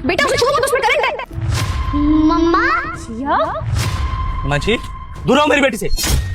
बेटा उसे छुओ मत, उसमें करंट है। मम्मा जिया माची दूर रहो मेरी बेटी से।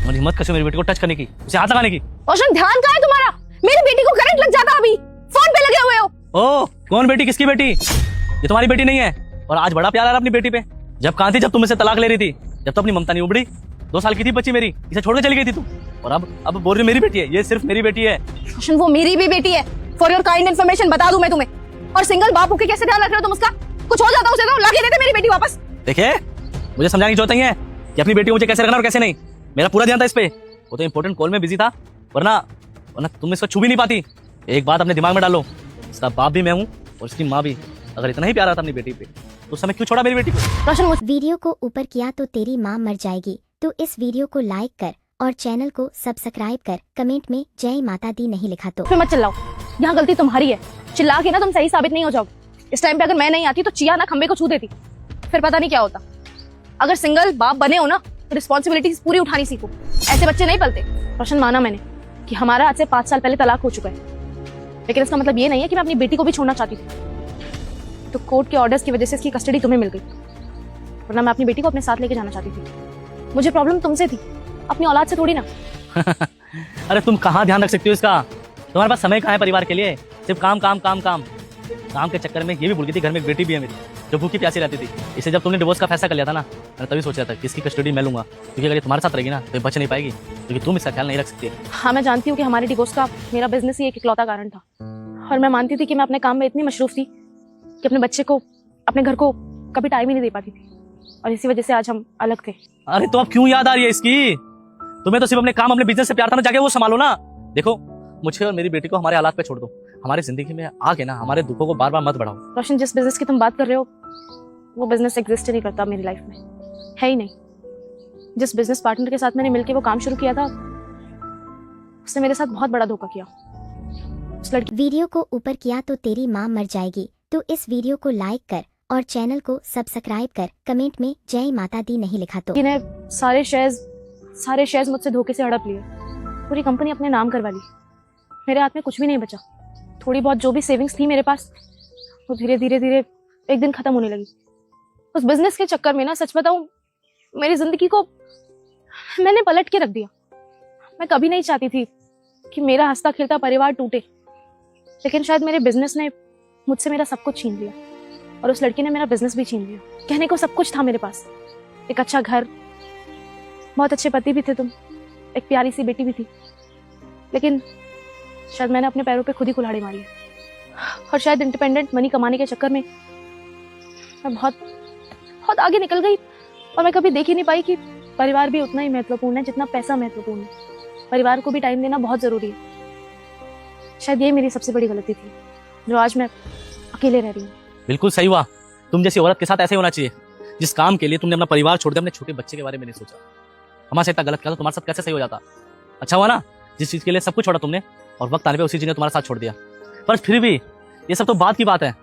और हिम्मत कैसे मेरी बेटी को टच करने की, उसे हाथ लगाने की। रोशन ध्यान कहाँ है तुम्हारा? मेरी बेटी को करंट लग जाता अभी, फोन पे लगे हुए हो। ओ कौन बेटी, किसकी बेटी? ये तुम्हारी बेटी नहीं है। और आज बड़ा प्यार आ रहा अपनी बेटी पे। जब कहाँ थी जब तुम मुझसे तलाक ले रही थी? जब तो अपनी ममता नहीं उबड़ी। 2 साल की थी बच्ची मेरी, इसे छोड़कर चली गई थी तू। और अब बोल रही मेरी बेटी है। ये सिर्फ मेरी बेटी है। रोशन वो मेरी भी बेटी है। फॉर योर काइंड इन्फॉर्मेशन बता दूं मैं तुम्हें। और सिंगल बाप होके कैसे ध्यान रख रहे हो तुम उसका? कुछ हो जाता उसे तो लाके देते मेरी बेटी वापस। देखिए मुझे समझाने की जरूरत नहीं है कि अपनी बेटी को मुझे कैसे रखना और कैसे नहीं। मेरा पूरा ध्यान था इस पे। वो तो इंपॉर्टेंट कॉल में बिजी था, वरना तुम इसको छू भी नहीं पाती। एक बात अपने दिमाग में डालो, इसका बाप भी मैं हूँ और इसकी माँ भी। अगर इतना ही प्यार आता अपनी बेटी पे तो उस समय क्यों छोड़ा मेरी बेटी को? रोशन वीडियो को ऊपर किया तो तेरी माँ मर जाएगी। तो इस वीडियो को लाइक कर और चैनल को सब्सक्राइब कर। कमेंट में जय माता दी नहीं लिखा तो फिर मत चिल्लाओ, यहाँ गलती तुम्हारी है। चिल्ला के ना तुम सही साबित नहीं हो जाओगे। इस टाइम पे अगर मैं नहीं आती तो चिया ना खंबे को छू देती, फिर पता नहीं क्या होता। अगर सिंगल बाप बने हो ना तो रिस्पॉन्सिबिलिटीज पूरी उठानी सीखो। ऐसे बच्चे नहीं पलते। रोशन माना मैंने कि हमारा आज से 5 साल पहले तलाक हो चुका है, लेकिन इसका मतलब ये नहीं है कि मैं अपनी बेटी को भी छोड़ना चाहती थी। तो कोर्ट के ऑर्डर्स की वजह से इसकी कस्टडी तुम्हें मिल गई, वरना मैं अपनी बेटी को अपने साथ लेके जाना चाहती थी। मुझे प्रॉब्लम तुमसे थी, अपनी औलाद से थोड़ी ना। अरे तुम कहाँ ध्यान रख सकती हो इसका? तुम्हारे पास समय कहाँ है परिवार के लिए? सिर्फ काम काम काम काम। काम के चक्कर में ये भी भूल गई थी घर में एक बेटी भी है मेरी, जो भूखी प्यासी रहती थी। इसे जब तुमने डिवोर्स का फैसला कर लिया था ना, मैंने तभी सोचा था कि इसकी कस्टडी मैं लूंगा, क्योंकि अगर ये तुम्हारे साथ रहेगी ना तो ये बच नहीं पाएगी, क्योंकि तुम इसका ख्याल नहीं रख सकती। हाँ मैं जानती हूँ कि हमारे डिवोर्स का मेरा बिजनेस ही एक इकलौता कारण था, और मैं मानती थी कि मैं अपने काम में इतनी मशरूफ थी कि अपने बच्चे को, अपने घर को कभी टाइम ही नहीं दे पाती थी, और इसी वजह से आज हम अलग थे। अरे तो अब क्यों याद आ रही है इसकी? तुम्हें तो सिर्फ अपने काम अपने बिजनेस से प्यार था ना, जाके वो संभालो ना। देखो मुझे और मेरी बेटी को हमारे हालात पे छोड़ दो। हमारी जिंदगी में आके ना हमारे दुखों को बार बार मत बढ़ाओ। रोशन जिस बिजनेस की तुम बात कर रहे हो वो बिजनेस एग्जिस्ट ही नहीं करता मेरी लाइफ में, है ही नहीं। जिस बिजनेस पार्टनर के साथ मैंने मिलकर वो काम शुरू किया था, उसने मेरे साथ बहुत बड़ा धोखा किया। उस लड़की वीडियो को ऊपर किया तो तेरी माँ मर जाएगी। तो इस वीडियो को लाइक कर और चैनल को सब्सक्राइब कर। कमेंट में जय माता दी नहीं लिखा तो ने सारे शेयर्स मुझसे धोखे से हड़प लिए, पूरी कंपनी अपने नाम करवा ली। मेरे हाथ में कुछ भी नहीं बचा। थोड़ी बहुत जो भी सेविंग्स थी मेरे पास, वो धीरे धीरे एक दिन खत्म होने लगी। उस बिजनेस के चक्कर में ना, सच बताऊं, मेरी जिंदगी को मैंने पलट के रख दिया। मैं कभी नहीं चाहती थी कि मेरा हंसता खेलता परिवार टूटे, लेकिन शायद मेरे बिजनेस ने मुझसे मेरा सब कुछ छीन लिया, और उस लड़की ने मेरा बिजनेस भी छीन लिया। कहने को सब कुछ था मेरे पास, एक अच्छा घर, बहुत अच्छे पति भी थे तुम, एक प्यारी सी बेटी भी थी, लेकिन शायद मैंने अपने पैरों पे खुद ही कुल्हाड़ी मारी है। और शायद इंडिपेंडेंट मनी कमाने के चक्कर में मैं बहुत आगे निकल गई, और मैं कभी देख ही नहीं पाई कि परिवार भी उतना ही महत्वपूर्ण है जितना पैसा महत्वपूर्ण है। परिवार को भी टाइम देना बहुत जरूरी है। शायद ये मेरी सबसे बड़ी गलती थी, जो आज मैं अकेले रह रही हूँ। बिल्कुल सही हुआ। तुम जैसी औरत के साथ ऐसे होना चाहिए। जिस काम के लिए तुमने अपना परिवार छोड़ दिया, अपने छोटे बच्चे के बारे में नहीं सोचा। हमारे साथ इतना गलत किया तो तुम्हारे साथ कैसे सही हो जाता? अच्छा हुआ ना जिस चीज के लिए सब कुछ छोड़ा तुमने, और वक्त आने पे उसी चीज ने तुम्हारा साथ छोड़ दिया। पर फिर भी ये सब तो बात की बात है।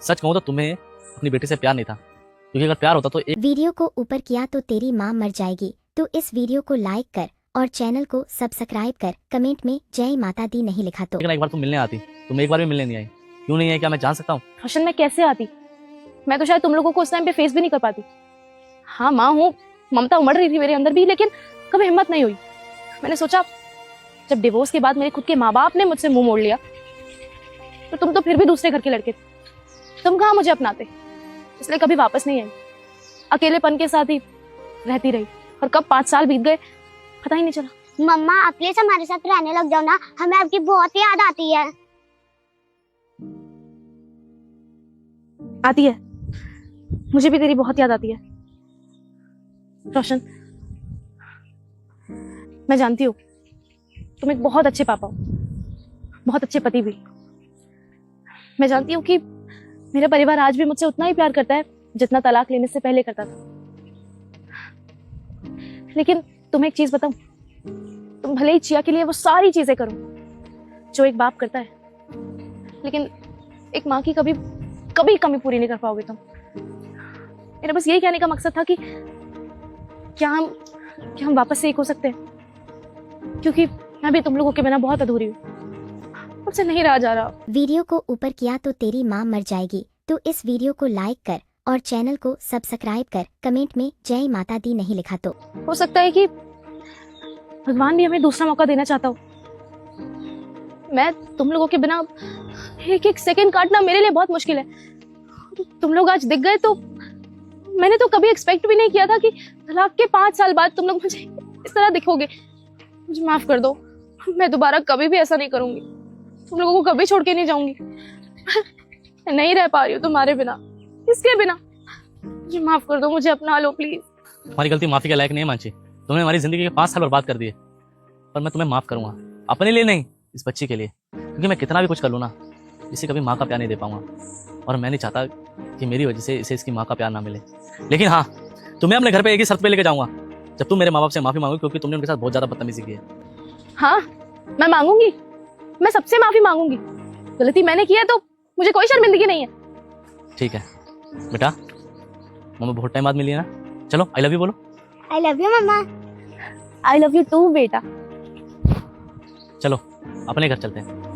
सच कहूँ तो तुम्हें अपनी बेटी से प्यार नहीं था, क्योंकि अगर प्यार होता तो वीडियो को ऊपर किया तो तेरी माँ मर जाएगी। तो इस वीडियो को लाइक कर और चैनल को सब्सक्राइब कर। कमेंट में जय माता दी नहीं लिखा तो एक बार तुम मिलने आती। तुम एक बार भी मिलने नहीं आई, क्यों नहीं आई? क्या मैं जान सकता हूँ? रोशन मैं कैसे आती? मैं तो शायद तुम लोगों को उस टाइम पे फेस भी नहीं कर पाती। हाँ माँ हूँ, ममता उमड़ रही थी मेरे अंदर भी, लेकिन कभी हिम्मत नहीं हुई। मैंने सोचा जब डिवोर्स के बाद मेरे खुद के माँ बाप ने मुझसे मुंह मोड़ लिया, तो तुम तो फिर भी दूसरे घर के लड़के थे, तुम कहाँ मुझे अपनाते, इसलिए कभी वापस नहीं आई। अकेलेपन के साथ ही रहती रही, और कब 5 साल बीत गए पता ही नहीं चला। मम्मा आप प्लीज हमारे साथ रहने लग जाओ ना, हमें आपकी बहुत याद आती है। आती है, मुझे भी तेरी बहुत याद आती है रोशन। मैं जानती हूँ तुम एक बहुत अच्छे पापा हो, बहुत अच्छे पति भी। मैं जानती हूँ कि मेरा परिवार आज भी मुझसे उतना ही प्यार करता है जितना तलाक लेने से पहले करता था। लेकिन तुम्हें एक चीज बताऊं, तुम भले ही चिया के लिए वो सारी चीजें करो जो एक बाप करता है, लेकिन एक माँ की कभी कमी पूरी नहीं कर पाओगे तुम। मेरा बस यही कहने का मकसद था कि क्या हम वापस से एक हो सकते हैं, क्योंकि मैं भी तुम लोगों के बिना बहुत अधूरी हूँ, मुझसे नहीं रहा जा रहा। वीडियो को ऊपर किया तो तेरी माँ मर जाएगी। तो इस वीडियो को लाइक कर और चैनल को सब्सक्राइब कर, कमेंट में जय माता दी नहीं लिखा तो। हो सकता है कि भगवान भी हमें दूसरा मौका देना चाहता हो। मैं तुम लोगों के बिना एक एक सेकंड काटना मेरे लिए बहुत मुश्किल है। तुम लोग आज दिख गए तो मैंने तो कभी एक्सपेक्ट भी नहीं किया था कि तलाक के 5 साल बाद तुम लोग मुझे इस तरह दिखोगे। मुझे माफ कर दो, मैं दोबारा कभी भी ऐसा नहीं करूंगी। तुम लोगों को कभी छोड़ के नहीं जाऊंगी। मैं नहीं रह पा रही हूँ तुम्हारे बिना, किसके बिना। मुझे माफ कर दो, मुझे अपना लो प्लीज। हमारी गलती माफी के लायक नहीं है मानसी। तुमने हमारी जिंदगी के 5 साल बर्बाद कर दिए, पर मैं तुम्हें माफ करूंगा। अपने लिए नहीं, इस बच्ची के लिए। क्योंकि मैं कितना भी कुछ कर लूँ ना, इसे कभी माँ का प्यार नहीं दे पाऊंगा। और मैं नहीं चाहता कि मेरी वजह से इसे इसकी माँ का प्यार ना मिले। लेकिन हाँ, तुम्हें अपने घर पे एक ही शर्त पे लेके जाऊंगा, जब तुम मेरे माँ बाप से माफी मांगोगे, क्योंकि तुमने उनके साथ बहुत ज्यादा बदतमीजी की है। हाँ, मैं मांगूंगी, मैं सबसे माफी मांगूंगी। गलती मैंने की है तो मुझे कोई शर्मिंदगी नहीं है। ठीक है बेटा, मम्मी बहुत टाइम बाद मिली है ना। चलो आई लव यू बोलो। आई लव यू मम्मा। आई लव यू टू बेटा। चलो अपने घर चलते हैं।